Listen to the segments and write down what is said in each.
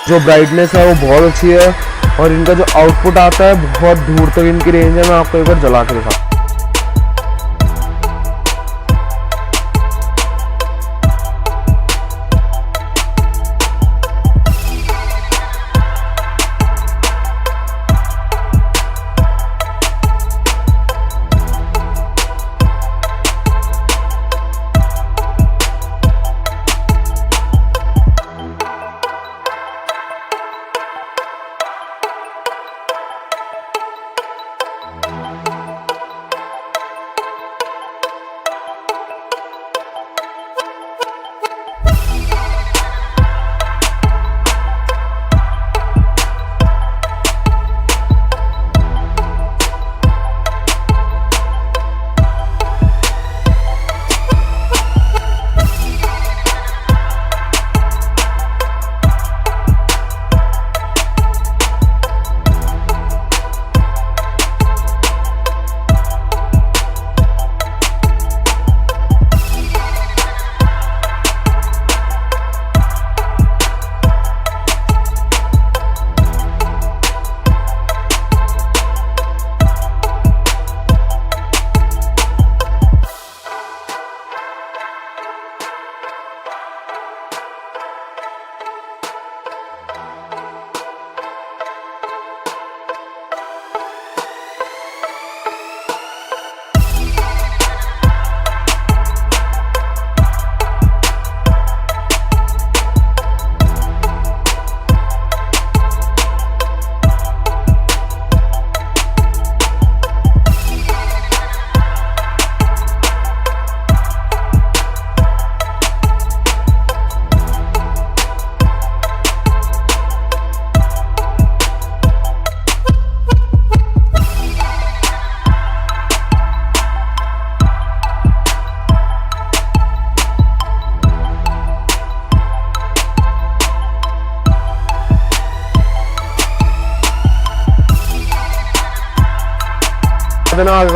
जो ब्राइटनेस है वो बहुत अच्छी है और इनका जो आउटपुट आता है बहुत दूर तक इनकी रेंज है। मैं आपको एक बार जला के दिखा।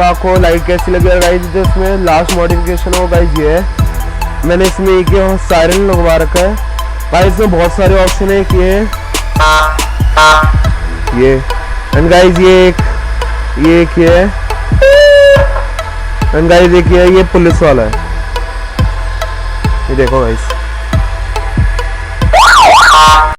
आपको लाइट कैसी लगी? और गाइस जो इसमें लास्ट मॉडिफिकेशन है वो गाइस ये है, मैंने इसमें एक सायरन लगवा रखा है। गाइस इसमें बहुत सारे ऑप्शन है कि ये एंड गाइस ये एक ये है एंड गाइस देखिए ये पुलिस वाला है, ये देखो गाइस।